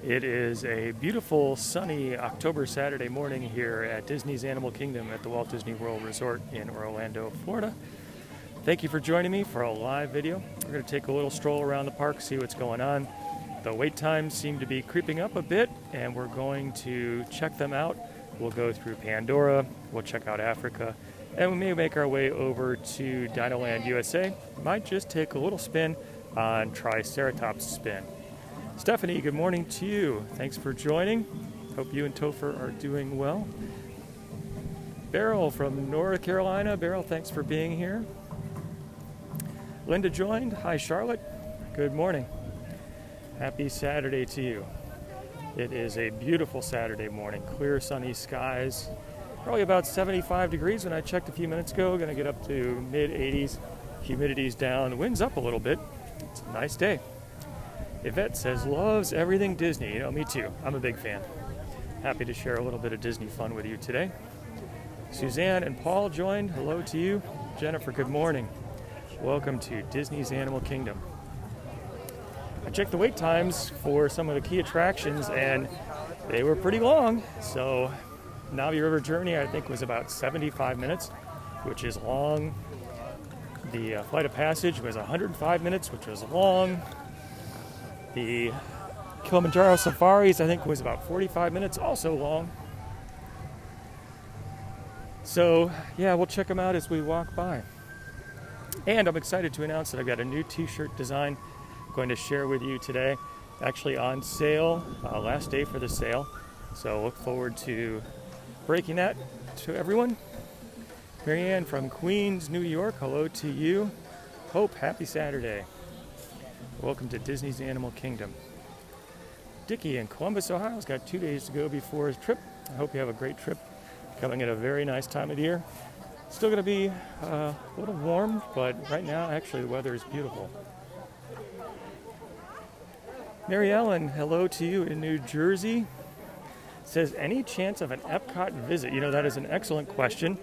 It is a beautiful, sunny October Saturday morning here at Disney's Animal Kingdom at the Walt Disney World Resort in Orlando, Florida. Thank you for joining me for a live video. We're going to take a little stroll around the park, see what's going on. The wait times seem to be creeping up a bit, and we're going to check them out. We'll go through Pandora, we'll check out Africa, and we may make our way over to Dinoland USA. Might just take a little spin on Triceratops Spin. Stephanie, good morning to you. Thanks for joining. Hope you and Topher are doing well. Beryl from North Carolina. Beryl, thanks for being here. Linda joined. Hi, Charlotte. Good morning. Happy Saturday to you. It is a beautiful Saturday morning. Clear, sunny skies. Probably about 75 degrees when I checked a few minutes ago. Going to get up to mid-80s. Humidity's down. The wind's up a little bit. It's a nice day. Yvette says, loves everything Disney. You know, me too. I'm a big fan. Happy to share a little bit of Disney fun with you today. Suzanne and Paul joined. Hello to you. Jennifer, good morning. Welcome to Disney's Animal Kingdom. I checked the wait times for some of the key attractions, and they were pretty long. So, Navi River Journey, I think, was about 75 minutes, which is long. The Flight of Passage was 105 minutes, which was long. The Kilimanjaro Safaris, I think, was about 45 minutes, also long. So, yeah, we'll check them out as we walk by. And I'm excited to announce that I've got a new t-shirt design I'm going to share with you today. Actually on sale, last day for the sale. So look forward to breaking that to everyone. Marianne from Queens, New York, hello to you. Hope, happy Saturday. Welcome to Disney's Animal Kingdom. Dickie in Columbus, Ohio has got 2 days to go before his trip. I hope you have a great trip. Coming at a very nice time of the year. Still going to be a little warm, but right now, actually, the weather is beautiful. Mary Ellen, hello to you in New Jersey. Says, any chance of an Epcot visit? You know, that is an excellent question.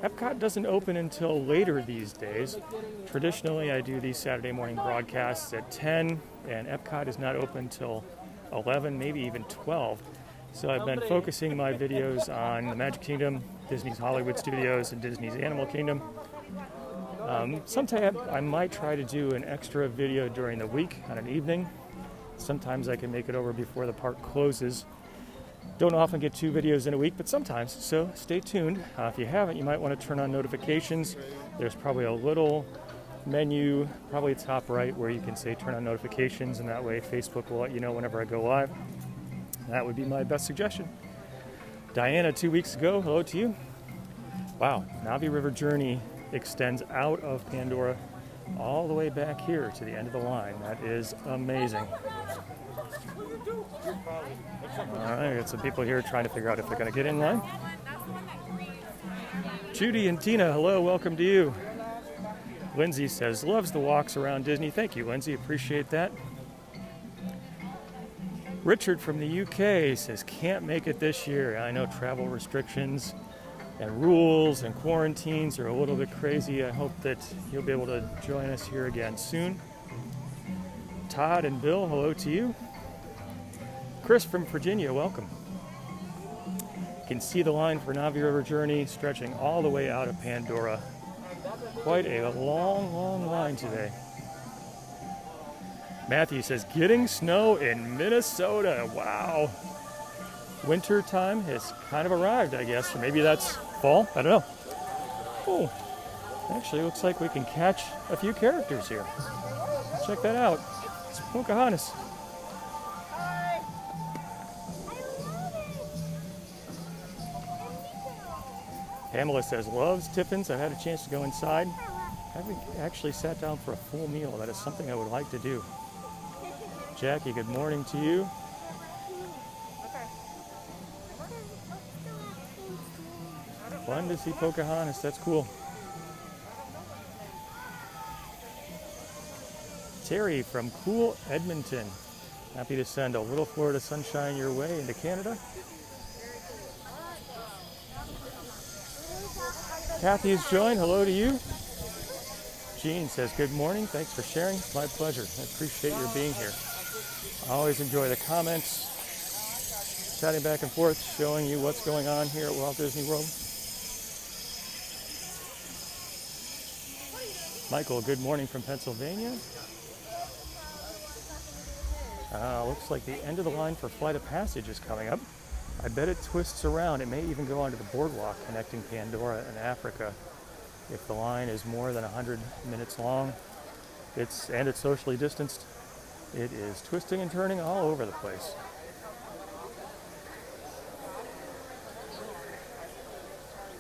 Epcot doesn't open until later these days. Traditionally, I do these Saturday morning broadcasts at 10, and Epcot is not open until 11, maybe even 12. So I've been focusing my videos on the Magic Kingdom, Disney's Hollywood Studios, and Disney's Animal Kingdom. Sometime I might try to do an extra video during the week on an evening. Sometimes I can make it over before the park closes. Don't often get 2 videos in a week, but sometimes, so stay tuned. If you haven't, you might want to turn on notifications. There's probably a little menu, probably top right, where you can say turn on notifications, and that way Facebook will let you know whenever I go live. That would be my best suggestion. Diana, 2 weeks ago, hello to you. Wow, Navi River Journey extends out of Pandora all the way back here to the end of the line. That is amazing. All right, got some people here trying to figure out if they're going to get in line. Judy and Tina, hello, welcome to you. Lindsay says, loves the walks around Disney. Thank you, Lindsay, appreciate that. Richard from the UK says, can't make it this year. I know travel restrictions and rules and quarantines are a little bit crazy. I hope that you'll be able to join us here again soon. Todd and Bill, hello to you. Chris from Virginia, welcome. You can see the line for Navi River Journey stretching all the way out of Pandora. Quite a long, long line today. Matthew says, getting snow in Minnesota. Wow. Winter time has kind of arrived, I guess. Or maybe that's fall. I don't know. Oh, actually looks like we can catch a few characters here. Check that out. It's Pocahontas. Pamela says, loves Tiffin's. I've had a chance to go inside. I haven't actually sat down for a full meal. That is something I would like to do. Jackie, good morning to you. Fun to see Pocahontas. That's cool. Terry from cool Edmonton. Happy to send a little Florida sunshine your way into Canada. Kathy's joined. Hello to you. Jean says, good morning. Thanks for sharing. It's my pleasure. I appreciate your being here. I always enjoy the comments chatting back and forth, showing you what's going on here at Walt Disney World. Michael, good morning from Pennsylvania. Looks like the end of the line for Flight of Passage is coming up. I bet it twists around. It may even go onto the boardwalk connecting Pandora and Africa. If the line is more than 100 minutes long, it's socially distanced, it is twisting and turning all over the place.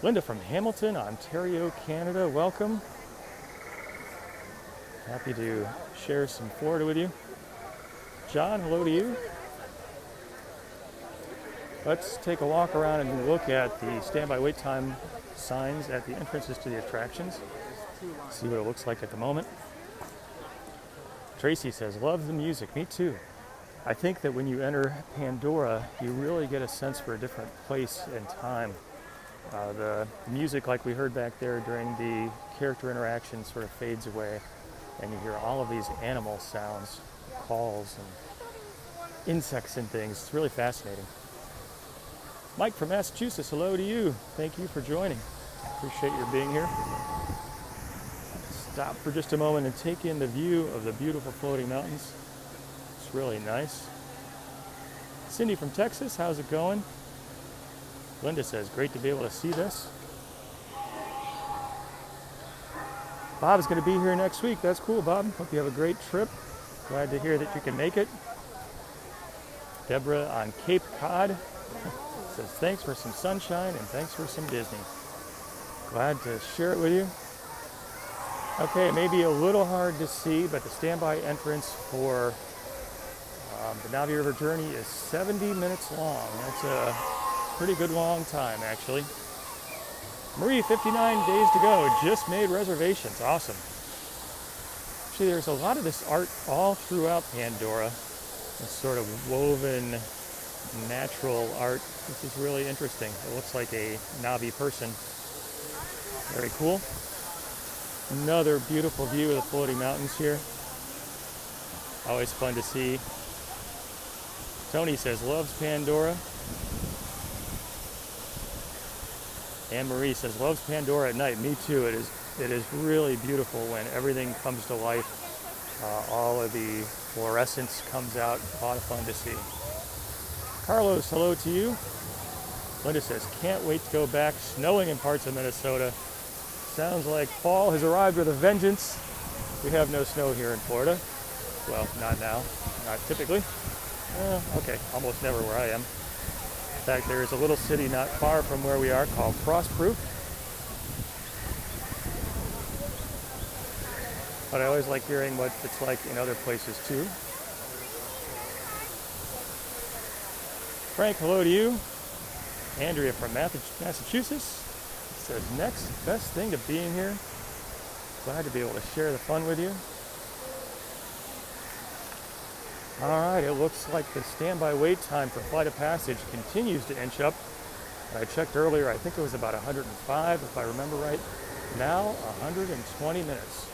Linda from Hamilton, Ontario, Canada, welcome. Happy to share some Florida with you. John, hello to you. Let's take a walk around and look at the standby wait time signs at the entrances to the attractions. See what it looks like at the moment. Tracy says, love the music. Me too. I think that when you enter Pandora, you really get a sense for a different place and time. The music, like we heard back there during the character interaction, sort of fades away, and you hear all of these animal sounds, calls, and insects and things. It's really fascinating. Mike from Massachusetts, hello to you. Thank you for joining. Appreciate your being here. Stop for just a moment and take in the view of the beautiful floating mountains. It's really nice. Cindy from Texas, how's it going? Linda says, great to be able to see this. Bob's going to be here next week. That's cool, Bob. Hope you have a great trip. Glad to hear that you can make it. Deborah on Cape Cod says, thanks for some sunshine and thanks for some Disney. Glad to share it with you. Okay, it may be a little hard to see, but the standby entrance for the Navi River journey is 70 minutes long. That's a pretty good long time, actually. Marie, 59 days to go. Just made reservations. Awesome. Actually, there's a lot of this art all throughout Pandora. This sort of woven, natural art. This is really interesting. It looks like a Navi person. Very cool. Another beautiful view of the floating mountains here. Always fun to see. Tony says, loves Pandora. Anne Marie says, loves Pandora at night. Me too. It is really beautiful when everything comes to life. All of the fluorescence comes out. A lot of fun to see. Carlos, hello to you. Linda says, can't wait to go back. Snowing in parts of Minnesota. Sounds like fall has arrived with a vengeance. We have no snow here in Florida. Well, not now. Not typically. Okay, almost never where I am. In fact, there is a little city not far from where we are called Frostproof. But I always like hearing what it's like in other places too. Frank, hello to you. Andrea from Massachusetts says, next best thing to being here. Glad to be able to share the fun with you. All right, it looks like the standby wait time for Flight of Passage continues to inch up. I checked earlier, I think it was about 105, if I remember right. Now, 120 minutes.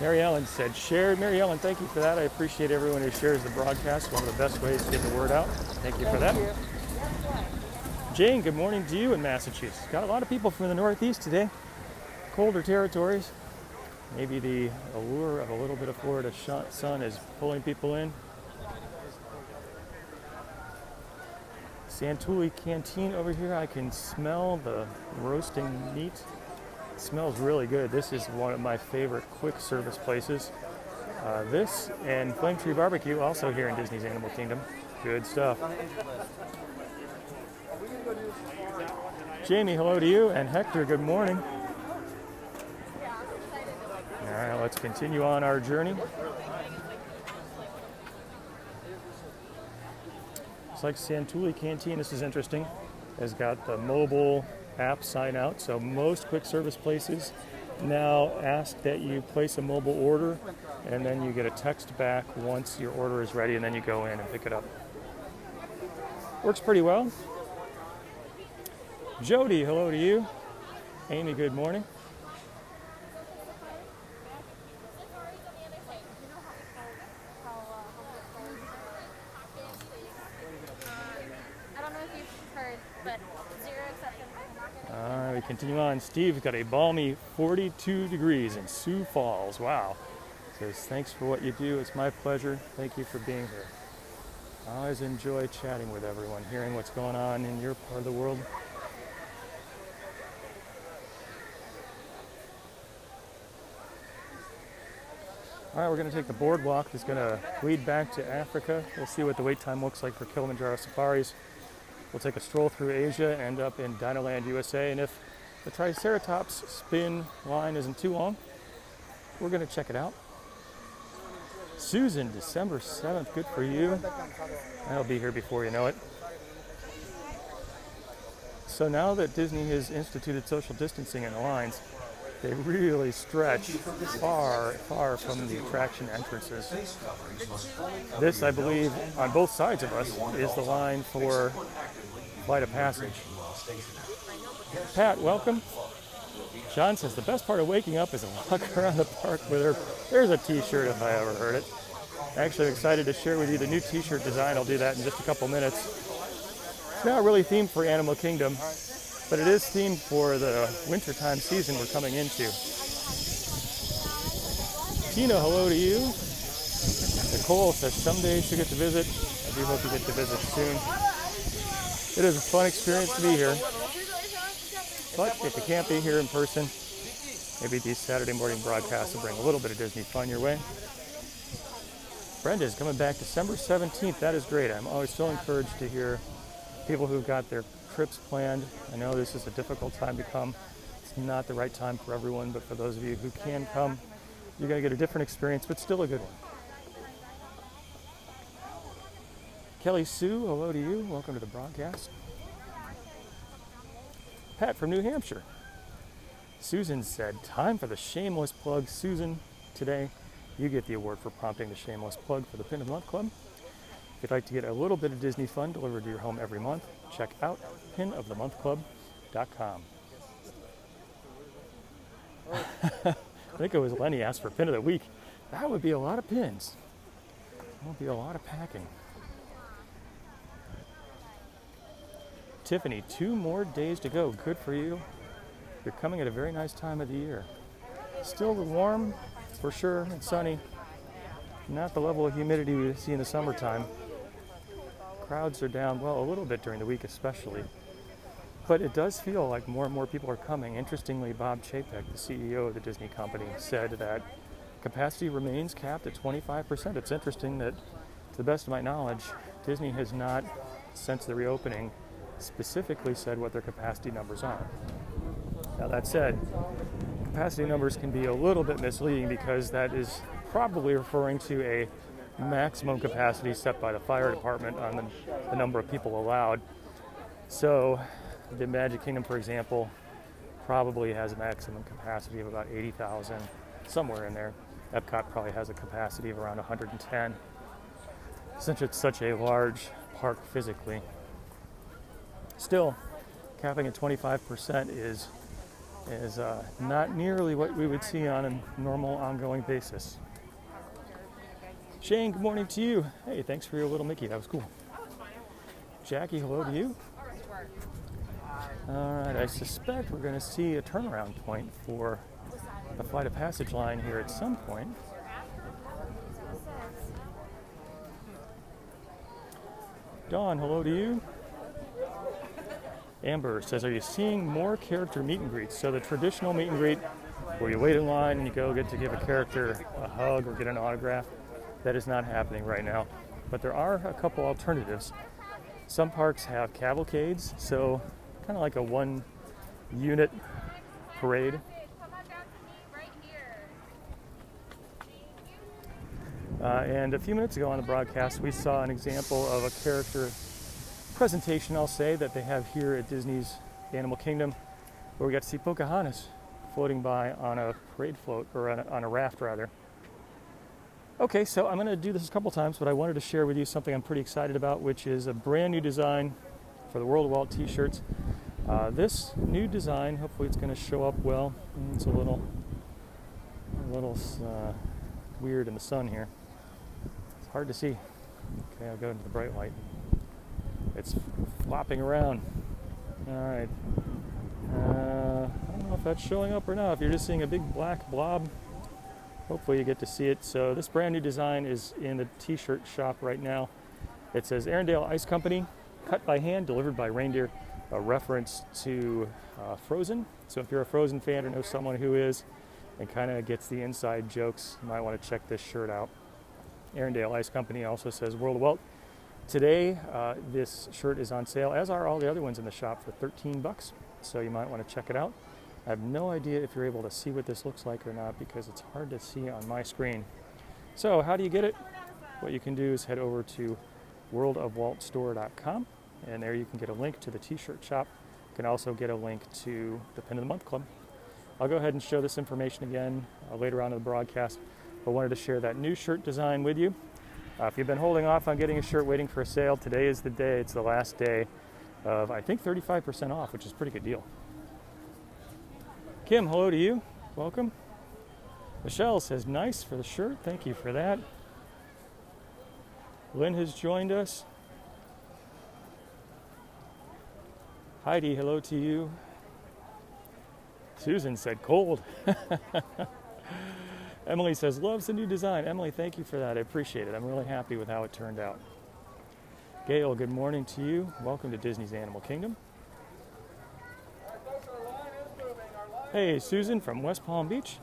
Mary Ellen said, shared. Mary Ellen, thank you for that. I appreciate everyone who shares the broadcast. One of the best ways to get the word out. Thank you for that. Jane, good morning to you in Massachusetts. Got a lot of people from the Northeast today. Colder territories. Maybe the allure of a little bit of Florida sun is pulling people in. Santulli Canteen over here. I can smell the roasting meat. It smells really good. This is one of my favorite quick service places. This and Flame Tree Barbecue, also here in Disney's Animal Kingdom. Good stuff. Jamie, hello to you. And Hector, good morning. All right, let's continue on our journey. It's like Santulli Canteen. This is interesting. Has got the mobile app sign out. So most quick service places now ask that you place a mobile order, and then you get a text back once your order is ready, and then you go in and pick it up. Works pretty well. Jody, hello to you. Amy, good morning. I don't know if you've heard, but zero acceptance. All right, we continue on. Steve's got a balmy 42 degrees in Sioux Falls. Wow. Says, thanks for what you do. It's my pleasure. Thank you for being here. I always enjoy chatting with everyone, hearing what's going on in your part of the world. All right, we're going to take the boardwalk that's going to lead back to Africa. We'll see what the wait time looks like for Kilimanjaro safaris. We'll take a stroll through Asia, end up in Dinoland, USA, and if the Triceratops spin line isn't too long, we're going to check it out. Susan, December 7th, good for you. I'll be here before you know it. So now that Disney has instituted social distancing in the lines, they really stretch far, far from the attraction entrances. This, I believe, on both sides of us, is the line for Flight of Passage. Pat, welcome. John says, the best part of waking up is a walk around the park with her. There's a t-shirt if I ever heard it. Actually, I'm excited to share with you the new t-shirt design. I'll do that in just a couple minutes. It's not really themed for Animal Kingdom, but it is themed for the wintertime season we're coming into. Tina, hello to you. Nicole says someday she'll get to visit. I do hope you get to visit soon. It is a fun experience to be here. But if you can't be here in person, maybe these Saturday morning broadcasts will bring a little bit of Disney fun your way. Brenda is coming back December 17th. That is great. I'm always so encouraged to hear people who've got their trips planned. I know this is a difficult time to come. It's not the right time for everyone, but for those of you who can come, you're going to get a different experience, but still a good one. Kelly Sue, hello to you. Welcome to the broadcast. Pat from New Hampshire. Susan said, time for the shameless plug. Susan, today you get the award for prompting the shameless plug for the Pin of the Month Club. If you'd like to get a little bit of Disney fun delivered to your home every month, check out pinofthemonthclub.com. I think it was Lenny asked for Pin of the Week. That would be a lot of pins. That would be a lot of packing. Tiffany, 2 more days to go. Good for you. You're coming at a very nice time of the year. Still warm, for sure, and sunny. Not the level of humidity we see in the summertime. Crowds are down, well, a little bit during the week especially. But it does feel like more and more people are coming. Interestingly, Bob Chapek, the CEO of the Disney company, said that capacity remains capped at 25%. It's interesting that, to the best of my knowledge, Disney has not, since the reopening, specifically said what their capacity numbers are. Now that said, capacity numbers can be a little bit misleading because that is probably referring to a maximum capacity set by the fire department on the number of people allowed. So the Magic Kingdom, for example, probably has a maximum capacity of about 80,000, somewhere in there. Epcot probably has a capacity of around 110, since it's such a large park physically. Still, capping at 25% is not nearly what we would see on a normal ongoing basis. Shane, good morning to you. Hey, thanks for your little Mickey. That was cool. Jackie, hello to you. All right, I suspect we're going to see a turnaround point for the Flight of Passage line here at some point. Dawn, hello to you. Amber says, are you seeing more character meet and greets? So the traditional meet and greet where you wait in line and you go get to give a character a hug or get an autograph, that is not happening right now. But there are a couple alternatives. Some parks have cavalcades, so kind of like a one-unit parade. And a few minutes ago on the broadcast, we saw an example of a character presentation, I'll say, that they have here at Disney's Animal Kingdom, where we got to see Pocahontas floating by on a parade float, or on a raft rather. Okay, so I'm going to do this a couple times, but I wanted to share with you something I'm pretty excited about, which is a brand new design for the World of Walt t-shirts. This new design, hopefully it's going to show up well. It's a little weird in the sun here. It's hard to see. Okay, I'll go into the bright light. It's flopping around. All right. I don't know if that's showing up or not. If you're just seeing a big black blob, hopefully you get to see it. So this brand new design is in the t-shirt shop right now. It says Arendelle Ice Company, cut by hand, delivered by reindeer, a reference to Frozen. So if you're a Frozen fan or know someone who is and kind of gets the inside jokes, you might want to check this shirt out. Arendelle Ice Company also says World of Walt. Today, this shirt is on sale, as are all the other ones in the shop, for $13. So you might want to check it out. I have no idea if you're able to see what this looks like or not because it's hard to see on my screen. So how do you get it? What you can do is head over to worldofwaltstore.com, and there you can get a link to the t-shirt shop. You can also get a link to the Pin of the Month Club. I'll go ahead and show this information again later on in the broadcast, but wanted to share that new shirt design with you. If you've been holding off on getting a shirt waiting for a sale, today is the day. It's the last day of, I think, 35% off, which is a pretty good deal. Kim, hello to you. Welcome. Michelle says, nice for the shirt. Thank you for that. Lynn has joined us. Heidi, hello to you. Susan said, cold. Emily says, loves the new design. Emily, thank you for that. I appreciate it. I'm really happy with how it turned out. Gail, good morning to you. Welcome to Disney's Animal Kingdom. Hey, Susan from West Palm Beach.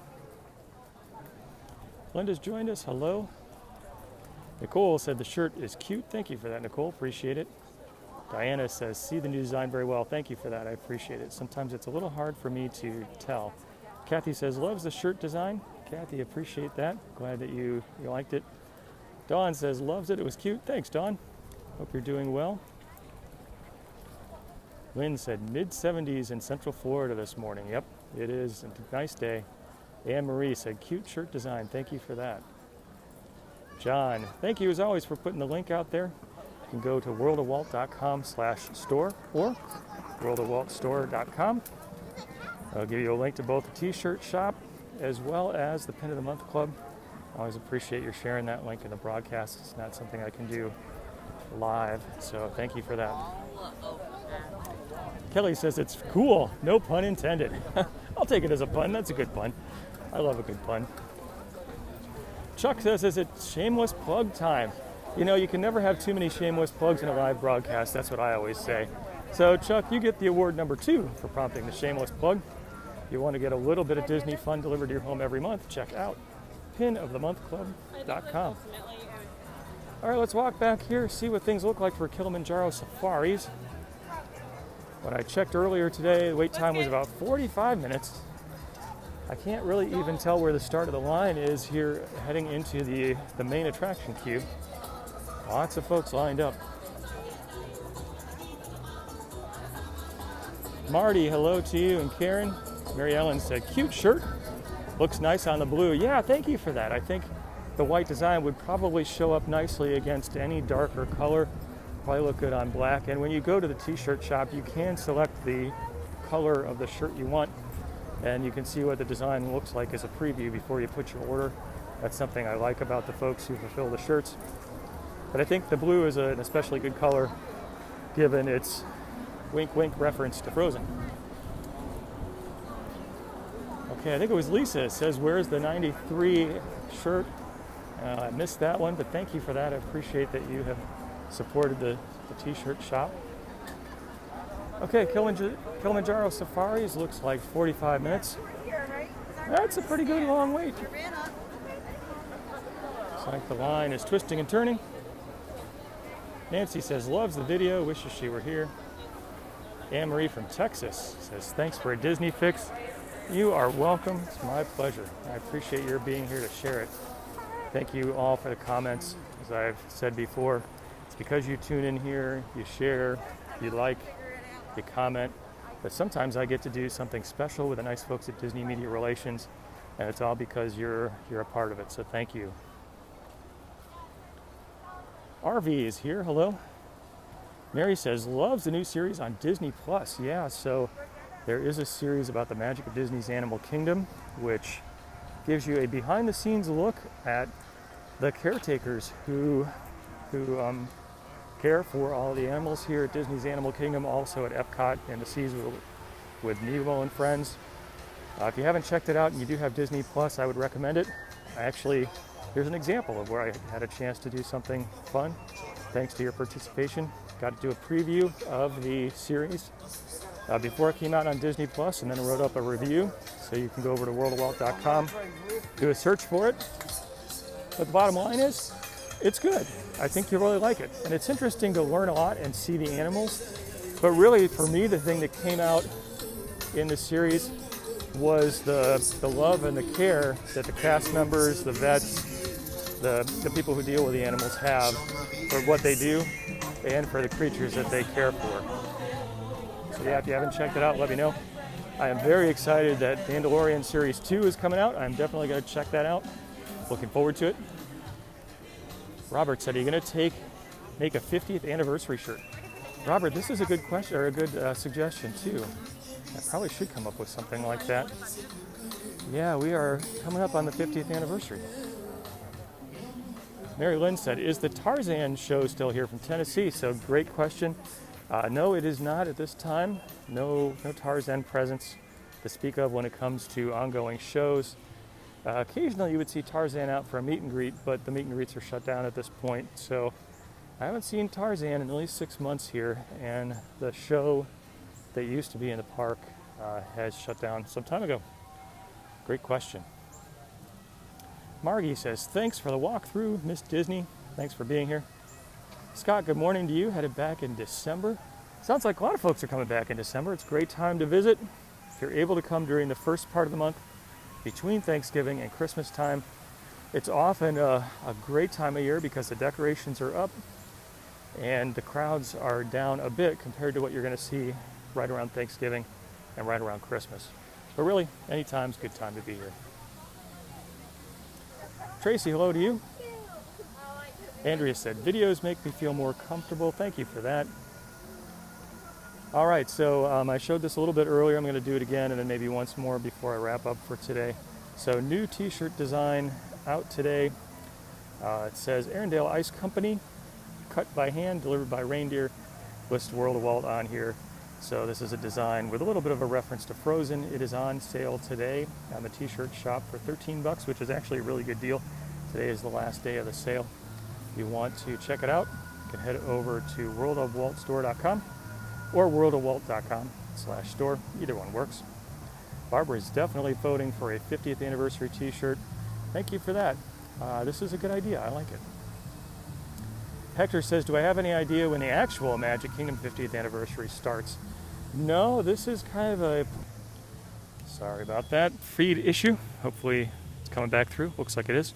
Linda's joined us. Hello. Nicole said the shirt is cute. Thank you for that, Nicole. Appreciate it. Diana says, see the new design very well. Thank you for that. I appreciate it. Sometimes it's a little hard for me to tell. Kathy says, loves the shirt design. Kathy, appreciate that. Glad that you liked it. Dawn says, loves it. It was cute. Thanks, Dawn. Hope you're doing well. Lynn said, mid-70s in Central Florida this morning. Yep, it is. A nice day. Anne Marie said, cute shirt design. Thank you for that. John, thank you as always for putting the link out there. You can go to worldofwalt.com/store or worldofwaltstore.com. I'll give you a link to both the t-shirt shop as well as the Pin of the Month Club. I always appreciate your sharing that link in the broadcast. It's not something I can do live, so thank you for that. Kelly says it's cool, no pun intended. I'll take it as a pun. That's a good pun. I love a good pun. Chuck says, is it shameless plug time? You know, you can never have too many shameless plugs in a live broadcast. That's what I always say. So, Chuck, you get the award number 2 for prompting the shameless plug. If you want to get a little bit of Disney fun delivered to your home every month, check out pinofthemonthclub.com. All right, let's walk back here, see what things look like for Kilimanjaro safaris. When I checked earlier today, the wait time was about 45 minutes. I can't really even tell where the start of the line is here heading into the main attraction queue. Lots of folks lined up. Marty, hello to you, and Karen. Mary Ellen said, cute shirt. Looks nice on the blue. Yeah, thank you for that. I think the white design would probably show up nicely against any darker color. Probably look good on black. And when you go to the t-shirt shop, you can select the color of the shirt you want, and you can see what the design looks like as a preview before you put your order. That's something I like about the folks who fulfill the shirts. But I think the blue is an especially good color given its wink wink reference to Frozen. Okay, I think it was Lisa. It says, where's the 93 shirt? I missed that one, but thank you for that. I appreciate that you have supported the t-shirt shop. Okay, Kilimanjaro Safaris looks like 45 minutes. That's a pretty good long wait. Looks like the line is twisting and turning. Nancy says, loves the video, wishes she were here. Anne-Marie from Texas says, thanks for a Disney fix. You are welcome. It's my pleasure. I appreciate your being here to share it. Thank you all for the comments. As I've said before, it's because you tune in here, you share, you like, you comment, but sometimes I get to do something special with the nice folks at Disney Media Relations, and it's all because you're a part of it, so thank you. RV is here. Hello. Mary says, loves the new series on Disney Plus. Yeah, so there is a series about the magic of Disney's Animal Kingdom, which gives you a behind-the-scenes look at the caretakers who care for all the animals here at Disney's Animal Kingdom, also at Epcot and the Seas with Nemo and Friends. If you haven't checked it out and you do have Disney Plus, I would recommend it. Here's an example of where I had a chance to do something fun thanks to your participation. Got to do a preview of the series before it came out on Disney Plus, and then wrote up a review. So you can go over to worldofwalt.com, do a search for it. But the bottom line is, it's good. I think you'll really like it. And it's interesting to learn a lot and see the animals. But really, for me, the thing that came out in the series was the love and the care that the cast members, the vets, the people who deal with the animals have for what they do and for the creatures that they care for. So yeah, if you haven't checked it out, let me know. I am very excited that Mandalorian Series 2 is coming out. I'm definitely going to check that out. Looking forward to it. Robert said, are you going to make a 50th anniversary shirt? Robert, this is a good question, or a good suggestion too. I probably should come up with something like that. Yeah, we are coming up on the 50th anniversary. Mary Lynn said, is the Tarzan show still here from Tennessee? So great question. No, it is not at this time. No Tarzan presence to speak of when it comes to ongoing shows. Occasionally you would see Tarzan out for a meet and greet, but the meet and greets are shut down at this point. So I haven't seen Tarzan in at least 6 months here, and the show that used to be in the park has shut down some time ago. Great question. Margie says, thanks for the walkthrough, Miss Disney. Thanks for being here. Scott, good morning to you. Headed back in December. Sounds like a lot of folks are coming back in December. It's a great time to visit. If you're able to come during the first part of the month, between Thanksgiving and Christmas time, it's often a great time of year because the decorations are up and the crowds are down a bit compared to what you're going to see right around Thanksgiving and right around Christmas. But really, anytime's a good time to be here. Tracy, hello to you. Andrea said, videos make me feel more comfortable. Thank you for that. All right, so I showed this a little bit earlier. I'm going to do it again and then maybe once more before I wrap up for today. So new t-shirt design out today. It says Arendelle Ice Company, cut by hand, delivered by reindeer. Lists World of Walt on here. So this is a design with a little bit of a reference to Frozen. It is on sale today on the t-shirt shop for $13, which is actually a really good deal. Today is the last day of the sale. If you want to check it out, you can head over to worldofwaltstore.com or worldofwalt.com/store. Either one works. Barbara is definitely voting for a 50th anniversary t-shirt. Thank you for that. This is a good idea. I like it. Hector says, do I have any idea when the actual Magic Kingdom 50th anniversary starts? No, this is kind of a, sorry about that, feed issue. Hopefully it's coming back through. Looks like it is.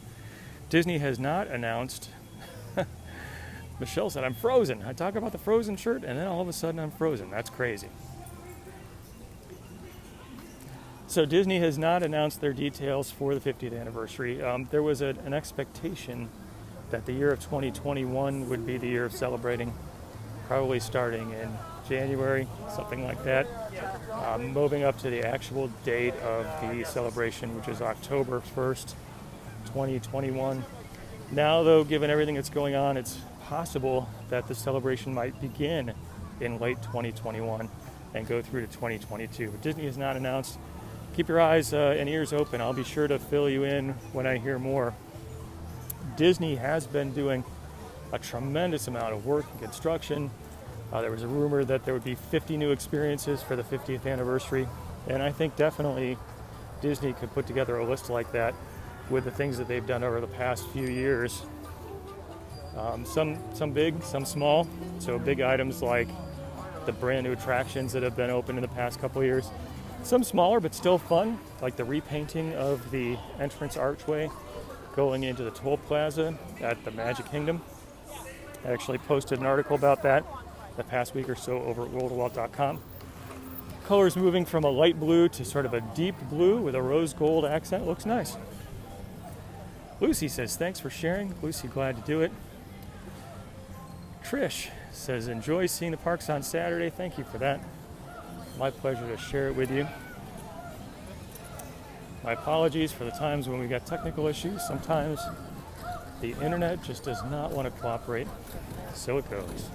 Disney has not announced. Michelle said, I'm frozen. I talk about the Frozen shirt and then all of a sudden I'm frozen. That's crazy. So Disney has not announced their details for the 50th anniversary. There was an expectation that the year of 2021 would be the year of celebrating, probably starting in January, something like that. Moving up to the actual date of the celebration, which is October 1st, 2021. Now, though, given everything that's going on, it's possible that the celebration might begin in late 2021 and go through to 2022. But Disney has not announced. Keep your eyes and ears open. I'll be sure to fill you in when I hear more. Disney has been doing a tremendous amount of work and construction. There was a rumor that there would be 50 new experiences for the 50th anniversary, and I think definitely Disney could put together a list like that with the things that they've done over the past few years. Some big, some small. So big items like the brand new attractions that have been open in the past couple of years. Some smaller but still fun, like the repainting of the entrance archway going into the toll plaza at the Magic Kingdom. I actually posted an article about that the past week or so over at worldofwalt.com. Colors moving from a light blue to sort of a deep blue with a rose gold accent. Looks nice. Lucy says, thanks for sharing. Lucy, glad to do it. Trish says, enjoy seeing the parks on Saturday. Thank you for that. My pleasure to share it with you. My apologies for the times when we got technical issues. Sometimes the internet just does not want to cooperate. So it goes.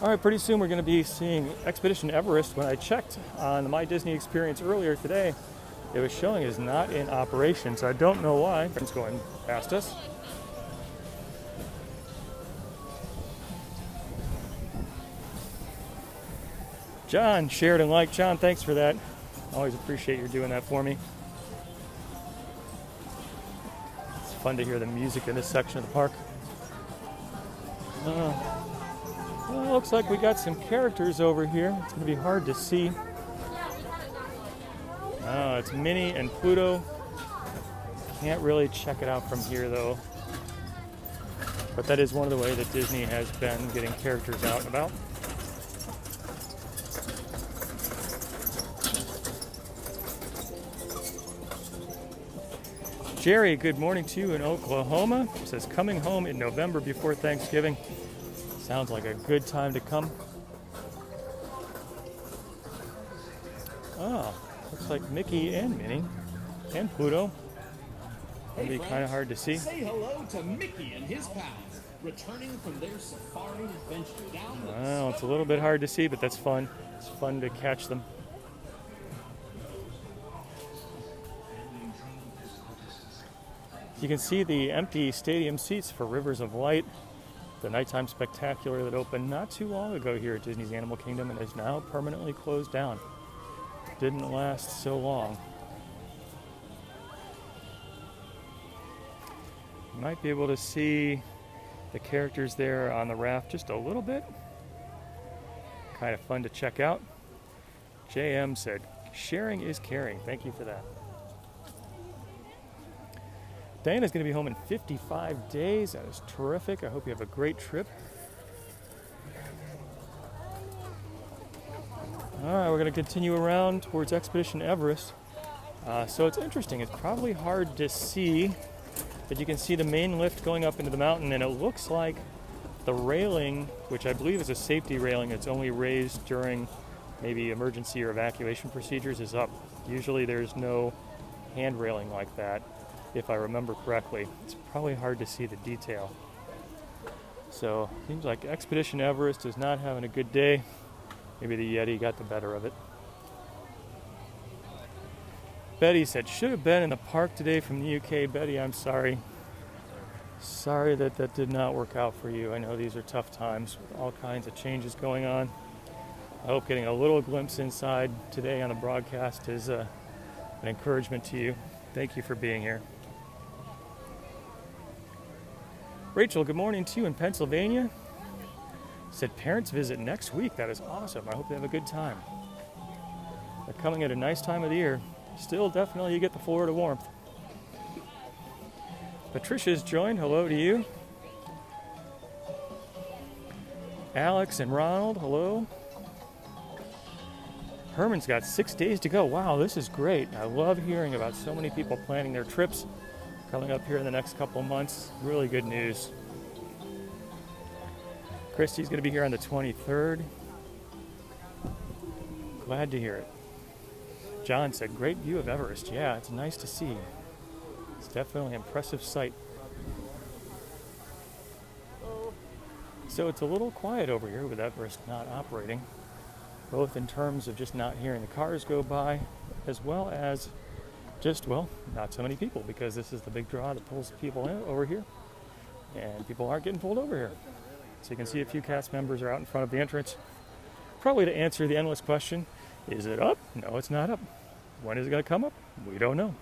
All right, pretty soon we're going to be seeing Expedition Everest. When I checked on the My Disney Experience earlier today, it was showing is not in operation, so I don't know why. It's going past us. John shared and liked. John, thanks for that. Always appreciate you doing that for me. It's fun to hear the music in this section of the park. Well, looks like we got some characters over here. It's going to be hard to see. Oh, it's Minnie and Pluto. Can't really check it out from here, though. But that is one of the ways that Disney has been getting characters out and about. Jerry, good morning to you in Oklahoma. Says coming home in November before Thanksgiving. Sounds like a good time to come. Oh, looks like Mickey and Minnie and Pluto. It'll be kind of hard to see. Say hello to Mickey and his pals, returning from their safari adventure down the Well, it's a little bit hard to see, but that's fun. It's fun to catch them. You can see the empty stadium seats for Rivers of Light, the nighttime spectacular that opened not too long ago here at Disney's Animal Kingdom and is now permanently closed down. Didn't last so long. You might be able to see the characters there on the raft just a little bit. Kind of fun to check out. JM said, sharing is caring. Thank you for that. Diana's going to be home in 55 days. That is terrific. I hope you have a great trip. All right, we're going to continue around towards Expedition Everest. So it's interesting. It's probably hard to see, but you can see the main lift going up into the mountain, and it looks like the railing, which I believe is a safety railing that's only raised during maybe emergency or evacuation procedures, is up. Usually there's no hand railing like that, if I remember correctly. It's probably hard to see the detail. So, seems like Expedition Everest is not having a good day. Maybe the Yeti got the better of it. Betty said, should have been in the park today from the UK. Betty, I'm sorry. Sorry that that did not work out for you. I know these are tough times with all kinds of changes going on. I hope getting a little glimpse inside today on the broadcast is an encouragement to you. Thank you for being here. Rachel, good morning to you in Pennsylvania. Said parents visit next week. That is awesome. I hope they have a good time. They're coming at a nice time of the year. Still, definitely you get the Florida warmth. Patricia's joined. Hello to you. Alex and Ronald, hello. Herman's got 6 days to go. Wow, this is great. I love hearing about so many people planning their trips coming up here in the next couple months. Really good news. Christy's going to be here on the 23rd. Glad to hear it. John said, great view of Everest. Yeah, it's nice to see. It's definitely an impressive sight. So it's a little quiet over here with Everest not operating, both in terms of just not hearing the cars go by, as well as just, well, not so many people, because this is the big draw that pulls people in over here, and people aren't getting pulled over here. So you can see a few cast members are out in front of the entrance, probably to answer the endless question, is it up? No, it's not up. When is it going to come up? We don't know.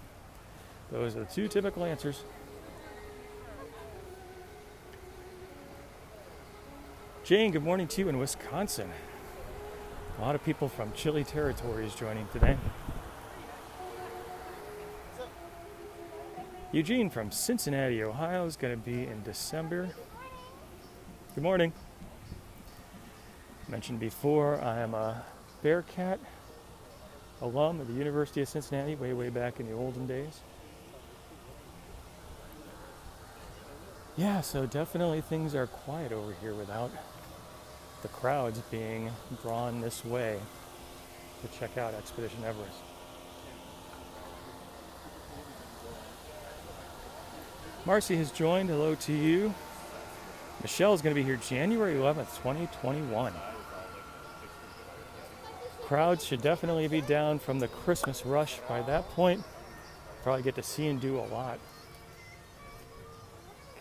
Those are the two typical answers. Jane, good morning to you in Wisconsin. A lot of people from chilly territories joining today. Eugene from Cincinnati, Ohio is going to be in December. Good morning. Mentioned before, I am a Bearcat alum of the University of Cincinnati way back in the olden days. Yeah, so definitely things are quiet over here without the crowds being drawn this way to check out Expedition Everest. Marcy has joined. Hello to you. Michelle is going to be here January 11th, 2021. Crowds should definitely be down from the Christmas rush by that point. Probably get to see and do a lot.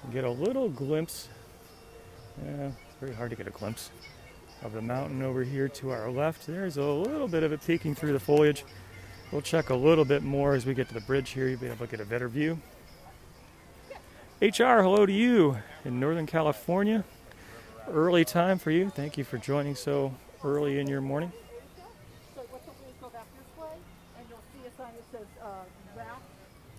Can get a little glimpse. Yeah, it's very hard to get a glimpse of the mountain over here to our left. There's a little bit of it peeking through the foliage. We'll check a little bit more as we get to the bridge here. You'll be able to get a better view. HR, hello to you in Northern California. Early time for you. Thank you for joining so early in your morning. So what you'll do is go back this way, and you'll see a sign that says wrap,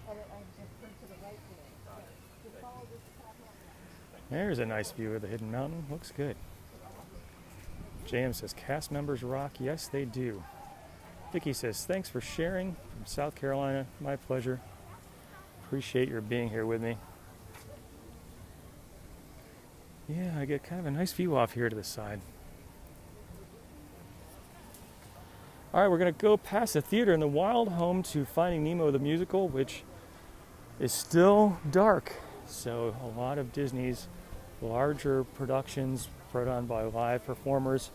and just turn to the right there. Just follow this path on. There's a nice view of the hidden mountain. Looks good. JM says, cast members rock. Yes, they do. Vicky says, thanks for sharing from South Carolina. My pleasure. Appreciate your being here with me. Yeah, I get kind of a nice view off here to the side. All right, we're going to go past the theater in the wild home to Finding Nemo the musical, which is still dark. So a lot of Disney's larger productions put on by live performers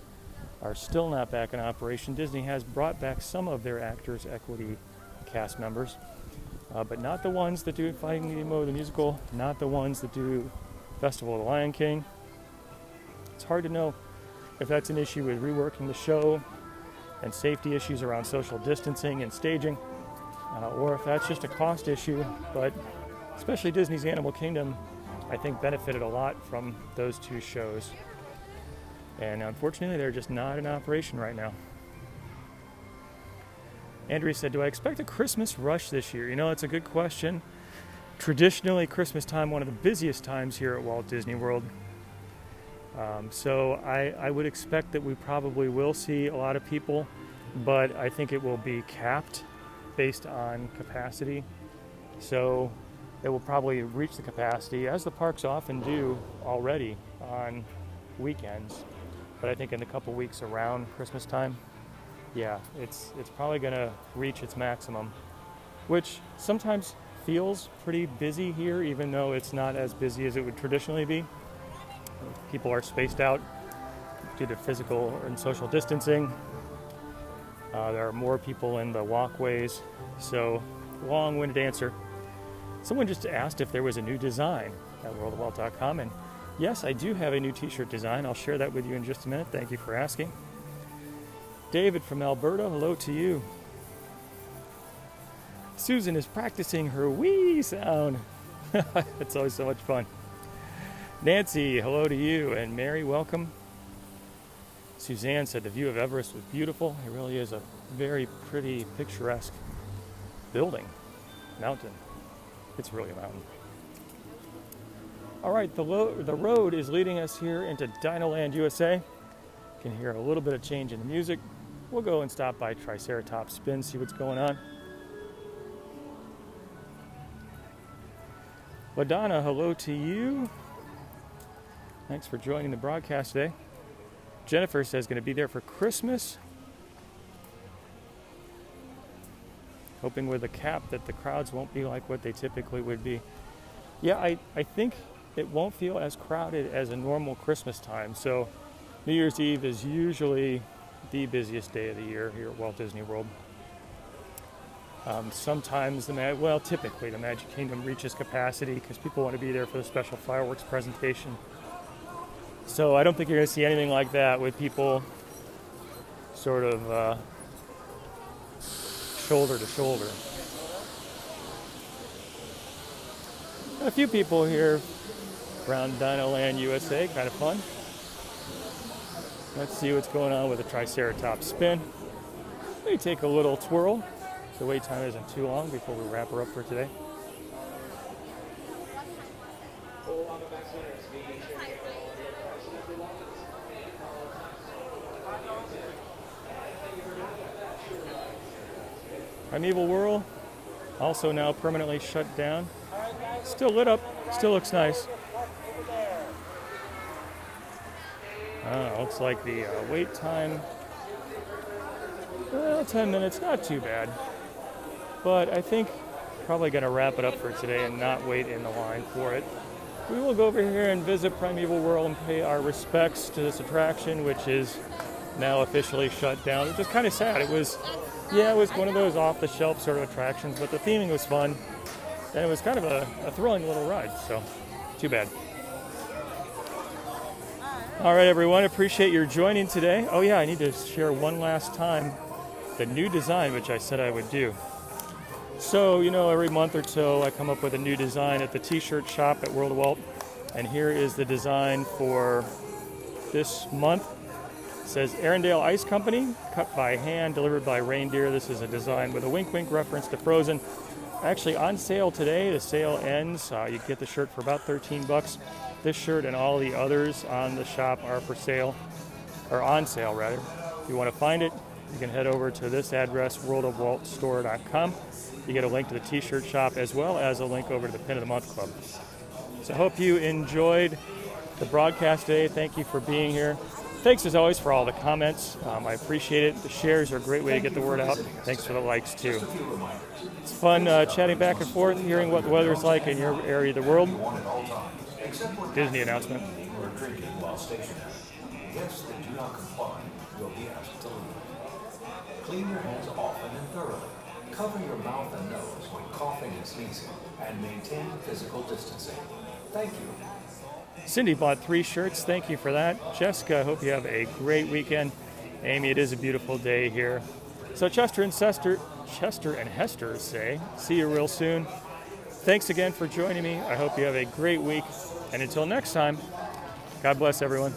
are still not back in operation. Disney has brought back some of their Actors Equity cast members, but not the ones that do Finding Nemo the musical, not the ones that do Festival of the Lion King. It's hard to know if that's an issue with reworking the show and safety issues around social distancing and staging, or if that's just a cost issue. But especially Disney's Animal Kingdom, I think, benefited a lot from those two shows. And unfortunately, they're just not in operation right now. Andrea said, do I expect a Christmas rush this year? You know, it's a good question. Traditionally, Christmas time, one of the busiest times here at Walt Disney World. So I would expect that we probably will see a lot of people, but I think it will be capped based on capacity. So it will probably reach the capacity, as the parks often do already on weekends. But I think in the couple weeks around Christmas time, yeah, it's probably going to reach its maximum, which sometimes feels pretty busy here, even though it's not as busy as it would traditionally be. People are spaced out due to physical and social distancing. There are more people in the walkways. So, long-winded answer. Someone just asked if there was a new design at worldofwalt.com, and yes, I do have a new t-shirt design. I'll share that with you in just a minute. Thank you for asking. David from Alberta, hello to you. Susan is practicing her wee sound. It's always so much fun. Nancy, hello to you. And Mary, welcome. Suzanne said the view of Everest was beautiful. It really is a very pretty, picturesque building, mountain. It's really a mountain. All right, the road is leading us here into Dinoland, USA. You can hear a little bit of change in the music. We'll go and stop by Triceratops Spin, see what's going on. LaDonna, hello to you. Thanks for joining the broadcast today. Jennifer says going to be there for Christmas. Hoping with a cap that the crowds won't be like what they typically would be. Yeah, I think it won't feel as crowded as a normal Christmas time. So New Year's Eve is usually the busiest day of the year here at Walt Disney World. Sometimes typically the Magic Kingdom reaches capacity because people want to be there for the special fireworks presentation. So I don't think you're going to see anything like that with people sort of shoulder to shoulder. A few people here around Dinoland, USA, kind of fun. Let's see what's going on with the Triceratops Spin. Let me take a little twirl. The wait time isn't too long before we wrap her up for today. Primeval Whirl, also now permanently shut down. Still lit up, still looks nice. Looks like the wait time, 10 minutes, not too bad. But I think probably going to wrap it up for today and not wait in the line for it. We will go over here and visit Primeval World and pay our respects to this attraction, which is now officially shut down, which is kind of sad. It was one of those off-the-shelf sort of attractions, but the theming was fun, and it was kind of a thrilling little ride, so too bad. All right, everyone, appreciate your joining today. Oh yeah, I need to share one last time the new design, which I said I would do. So, every month or so I come up with a new design at the t-shirt shop at World of Walt, and here is the design for this month. It says Arendelle Ice Company, cut by hand, delivered by reindeer. This is a design with a wink wink reference to Frozen. Actually on sale today. The sale ends. You get the shirt for about $13. This shirt and all the others on the shop are for sale, or on sale rather. If you want to find it, you can head over to this address, worldofwaltstore.com. You get a link to the t-shirt shop as well as a link over to the Pin of the Month Club. So I hope you enjoyed the broadcast today. Thank you for being here. Thanks as always for all the comments. I appreciate it. The shares are a great way to get the word out. Thanks for the likes too. It's fun chatting back and forth, hearing what the weather is like in your area of the world. Disney announcement. Drinking while stationary. Guests that do not comply will be asked to leave. Clean your hands often and thoroughly. Cover your mouth and nose when coughing and sneezing, and maintain physical distancing. Thank you. Cindy bought 3 shirts. Thank you for that. Jessica, I hope you have a great weekend. Amy, it is a beautiful day here. So Chester and Hester say, see you real soon. Thanks again for joining me. I hope you have a great week. And until next time, God bless everyone.